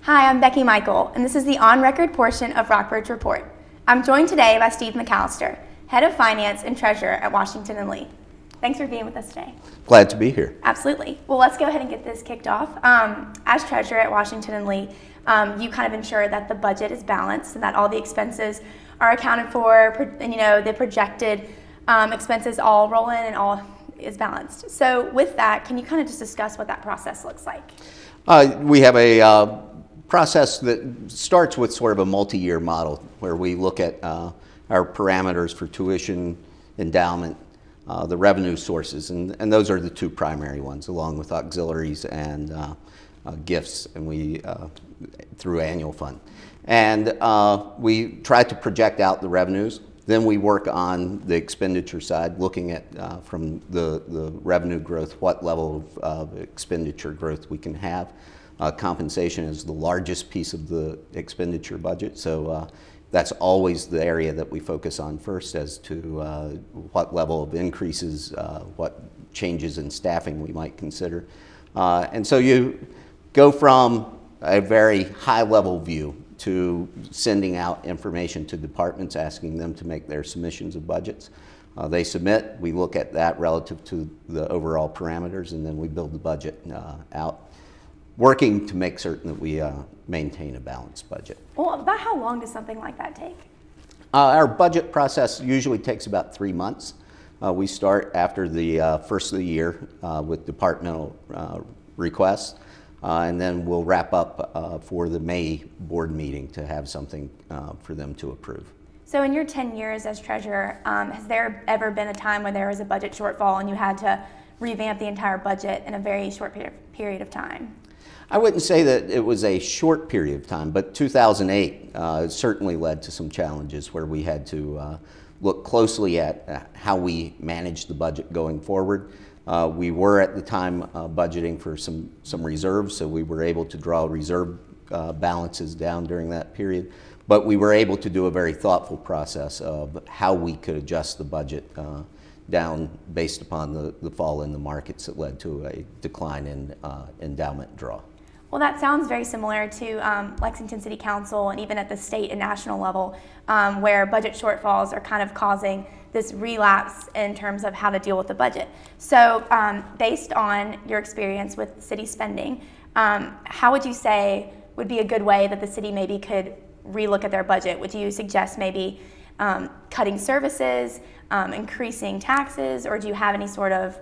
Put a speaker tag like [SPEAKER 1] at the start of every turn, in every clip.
[SPEAKER 1] Hi, I'm Becky Michael, and this is the on-record portion of Rockbridge Report. I'm joined today by Steve McAllister, Head of Finance and Treasurer at Washington & Lee. Thanks for being with us today.
[SPEAKER 2] Glad to be here.
[SPEAKER 1] Absolutely. Well, let's go ahead and get this kicked off. As Treasurer at Washington & Lee, you kind of ensure that the budget is balanced and that all the expenses are accounted for, and the projected expenses all roll in and all is balanced. So with that, can you kind of just discuss what that process looks like?
[SPEAKER 2] We have a process that starts with sort of a multi-year model where we look at our parameters for tuition, endowment, the revenue sources, and those are the two primary ones, along with auxiliaries and gifts, and we through annual fund. And we try to project out the revenues. Then we work on the expenditure side, looking at from the revenue growth, what level of expenditure growth we can have. Compensation is the largest piece of the expenditure budget, so that's always the area that we focus on first as to what level of increases, what changes in staffing we might consider. And so you go from a very high-level view to sending out information to departments, asking them to make their submissions of budgets. They submit, we look at that relative to the overall parameters, and then we build the budget out, working to make certain that we maintain a balanced budget.
[SPEAKER 1] Well, about how long does something like that take?
[SPEAKER 2] Our budget process usually takes about 3 months. We start after the first of the year with departmental requests, and then we'll wrap up for the May board meeting to have something for them to approve.
[SPEAKER 1] So in your 10 years as treasurer, has there ever been a time when there was a budget shortfall and you had to revamp the entire budget in a very short period of time?
[SPEAKER 2] I wouldn't say that it was a short period of time, but 2008 certainly led to some challenges where we had to look closely at how we managed the budget going forward. We were at the time budgeting for some reserves, so we were able to draw reserve balances down during that period. But we were able to do a very thoughtful process of how we could adjust the budget down based upon the fall in the markets that led to a decline in endowment draw.
[SPEAKER 1] Well, that sounds very similar to Lexington City Council and even at the state and national level, where budget shortfalls are kind of causing this relapse in terms of how to deal with the budget. So based on your experience with city spending, how would you say would be a good way that the city maybe could relook at their budget? Would you suggest maybe cutting services, increasing taxes, or do you have any sort of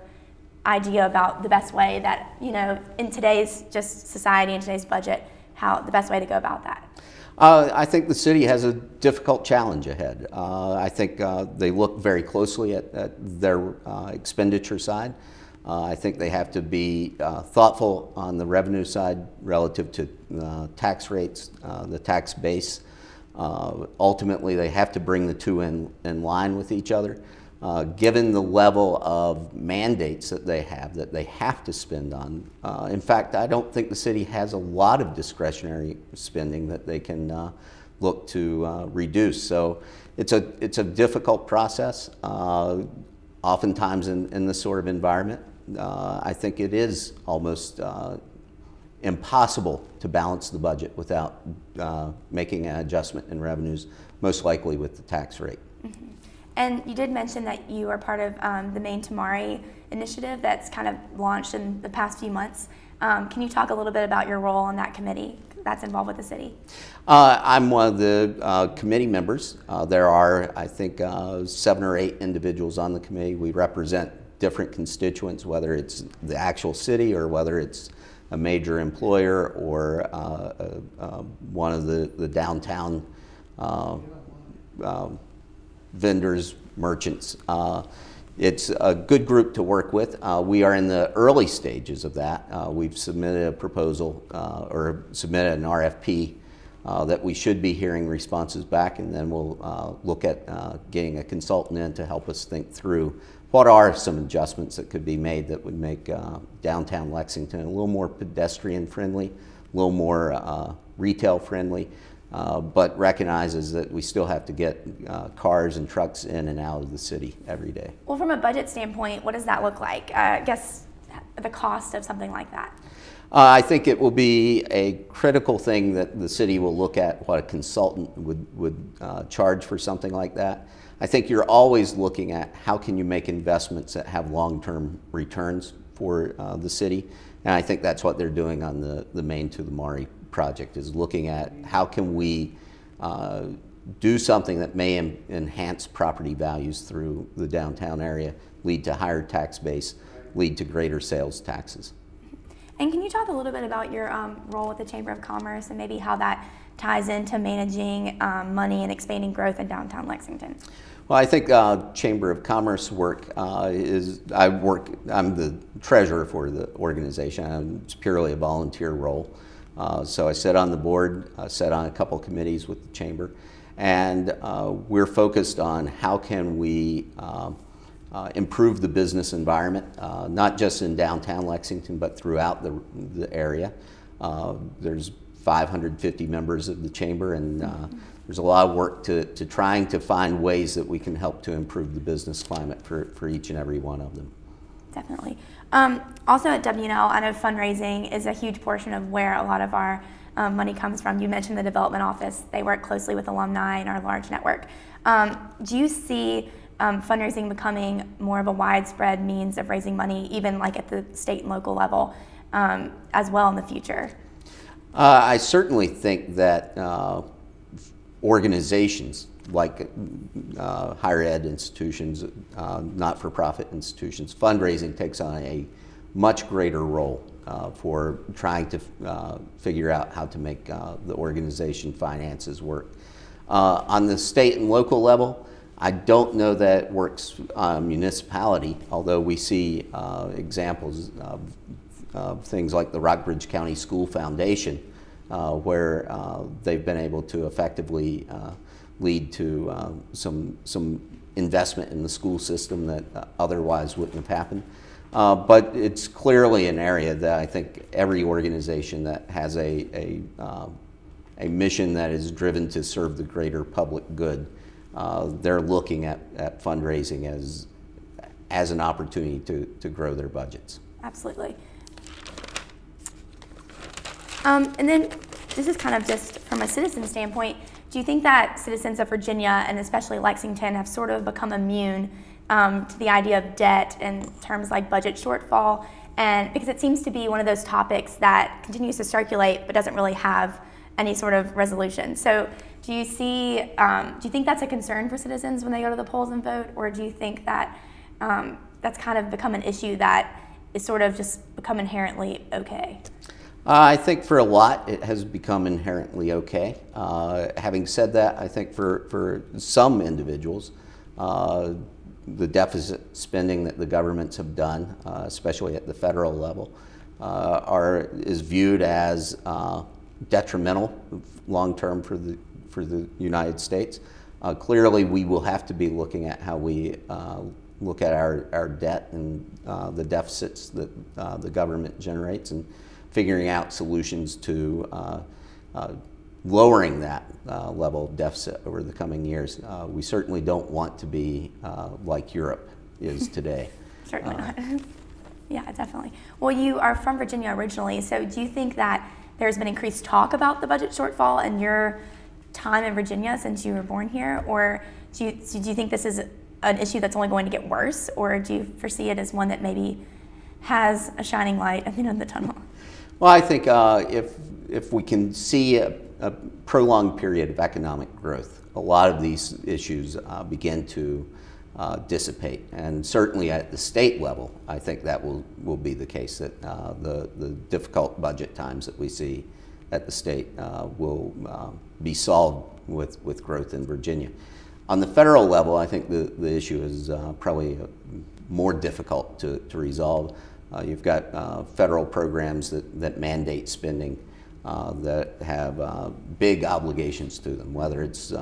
[SPEAKER 1] idea about the best way that, in today's just society and today's budget, how the best way to go about that?
[SPEAKER 2] I think the city has a difficult challenge ahead. I think they look very closely at their expenditure side. I think they have to be thoughtful on the revenue side relative to tax rates, the tax base. Ultimately, they have to bring the two in line with each other. Given the level of mandates that they have to spend on. In fact, I don't think the city has a lot of discretionary spending that they can look to reduce. So it's a difficult process. Oftentimes in this sort of environment, I think it is almost impossible to balance the budget without making an adjustment in revenues, most likely with the tax rate.
[SPEAKER 1] Mm-hmm. And you did mention that you are part of the Maine Tamari initiative that's kind of launched in the past few months. Can you talk a little bit about your role on that committee that's involved with the city?
[SPEAKER 2] I'm one of the committee members. There are, I think, 7 or 8 individuals on the committee. We represent different constituents, whether it's the actual city or whether it's a major employer or one of the downtown vendors, merchants. It's a good group to work with. We are in the early stages of that. We've submitted a proposal or submitted an RFP that we should be hearing responses back, and then we'll look at getting a consultant in to help us think through what are some adjustments that could be made that would make downtown Lexington a little more pedestrian friendly, a little more retail friendly, but recognizes that we still have to get cars and trucks in and out of the city every day.
[SPEAKER 1] Well, from a budget standpoint, what does that look like? I guess the cost of something like that.
[SPEAKER 2] I think it will be a critical thing that the city will look at what a consultant would charge for something like that. I think you're always looking at how can you make investments that have long-term returns for the city, and I think that's what they're doing on the Main to the Maury project, is looking at how can we do something that may enhance property values through the downtown area, lead to higher tax base, lead to greater sales taxes.
[SPEAKER 1] And can you talk a little bit about your role with the Chamber of Commerce and maybe how that ties into managing money and expanding growth in downtown Lexington?
[SPEAKER 2] Well, I think Chamber of Commerce work I'm the treasurer for the organization. It's purely a volunteer role. So I sit on the board, sit on a couple committees with the Chamber, and we're focused on how can we improve the business environment, not just in downtown Lexington, but throughout the area. There's 550 members of the Chamber, and there's a lot of work to trying to find ways that we can help to improve the business climate for each and every one of them.
[SPEAKER 1] Definitely. Also at WNL, I know fundraising is a huge portion of where a lot of our money comes from. You mentioned the development office. They work closely with alumni in our large network. Do you see fundraising becoming more of a widespread means of raising money, even like at the state and local level, as well in the future?
[SPEAKER 2] I certainly think that organizations like higher ed institutions, not-for-profit institutions, fundraising takes on a much greater role for trying to figure out how to make the organization finances work. On the state and local level, I don't know that it works on municipality, although we see examples of things like the Rockbridge County School Foundation, where they've been able to effectively lead to some investment in the school system that otherwise wouldn't have happened. But it's clearly an area that I think every organization that has a mission that is driven to serve the greater public good, they're looking at fundraising as an opportunity to grow their budgets.
[SPEAKER 1] Absolutely. And then this is kind of just from a citizen standpoint, do you think that citizens of Virginia and especially Lexington have sort of become immune to the idea of debt in terms like budget shortfall? And because it seems to be one of those topics that continues to circulate but doesn't really have any sort of resolution. So do you think that's a concern for citizens when they go to the polls and vote, or do you think that that's kind of become an issue that is sort of just become inherently okay?
[SPEAKER 2] I think for a lot it has become inherently okay. Having said that, I think for some individuals, the deficit spending that the governments have done, especially at the federal level, is viewed as detrimental long-term for the United States. Clearly, we will have to be looking at how we look at our debt and the deficits that the government generates, and figuring out solutions to lowering that level of deficit over the coming years. We certainly don't want to be like Europe is today.
[SPEAKER 1] Certainly not. Yeah, definitely. Well, you are from Virginia originally, so do you think that there's been increased talk about the budget shortfall in your time in Virginia since you were born here, or do you think this is an issue that's only going to get worse, or do you foresee it as one that maybe has a shining light at the end of the tunnel?
[SPEAKER 2] Well, I think if we can see a prolonged period of economic growth, a lot of these issues begin to dissipate. And certainly at the state level, I think that will be the case, that the difficult budget times that we see at the state will be solved with growth in Virginia. On the federal level, I think the issue is probably more difficult to resolve. You've got federal programs that mandate spending that have big obligations to them, whether it's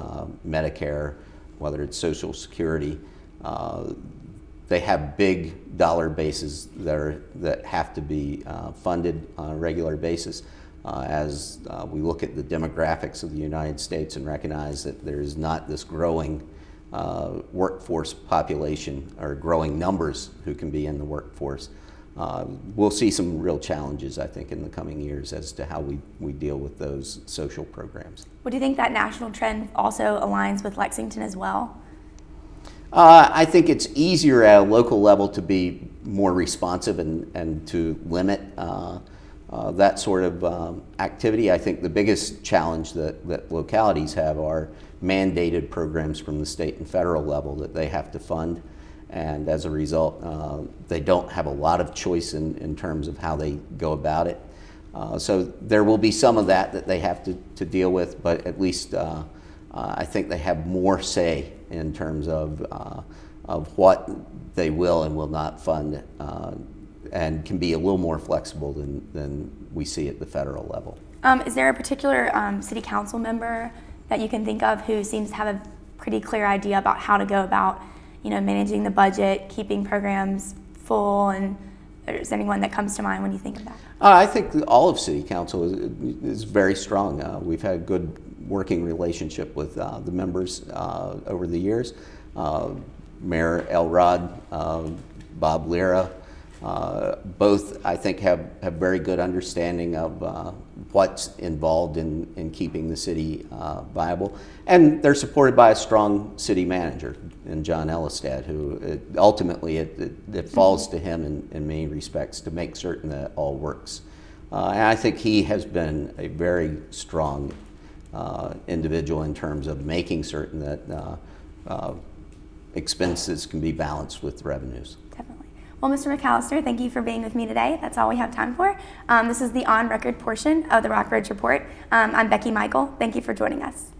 [SPEAKER 2] Medicare, whether it's Social Security. They have big dollar bases that have to be funded on a regular basis. As we look at the demographics of the United States and recognize that there is not this growing workforce population or growing numbers who can be in the workforce, we'll see some real challenges, I think, in the coming years as to how we deal with those social programs.
[SPEAKER 1] Well, do you think that national trend also aligns with Lexington as well?
[SPEAKER 2] I think it's easier at a local level to be more responsive and to limit that sort of activity. I think the biggest challenge that localities have are mandated programs from the state and federal level that they have to fund. And as a result, they don't have a lot of choice in terms of how they go about it. So there will be some of that they have to deal with, but at least I think they have more say in terms of what they will and will not fund, and can be a little more flexible than we see at the federal level.
[SPEAKER 1] Is there a particular city council member that you can think of who seems to have a pretty clear idea about how to go about, managing the budget, keeping programs full, and is there anyone that comes to mind when you think of that?
[SPEAKER 2] I think all of City Council is very strong. We've had a good working relationship with the members over the years. Mayor Elrod, Bob Lira, both I think have very good understanding of what's involved in keeping the city viable. And they're supported by a strong city manager in John Elistad, who ultimately it falls to him in many respects to make certain that it all works. And I think he has been a very strong individual in terms of making certain that expenses can be balanced with revenues.
[SPEAKER 1] Definitely. Well, Mr. McAllister, thank you for being with me today. That's all we have time for. This is the on-record portion of the Rockbridge Report. I'm Becky Michael. Thank you for joining us.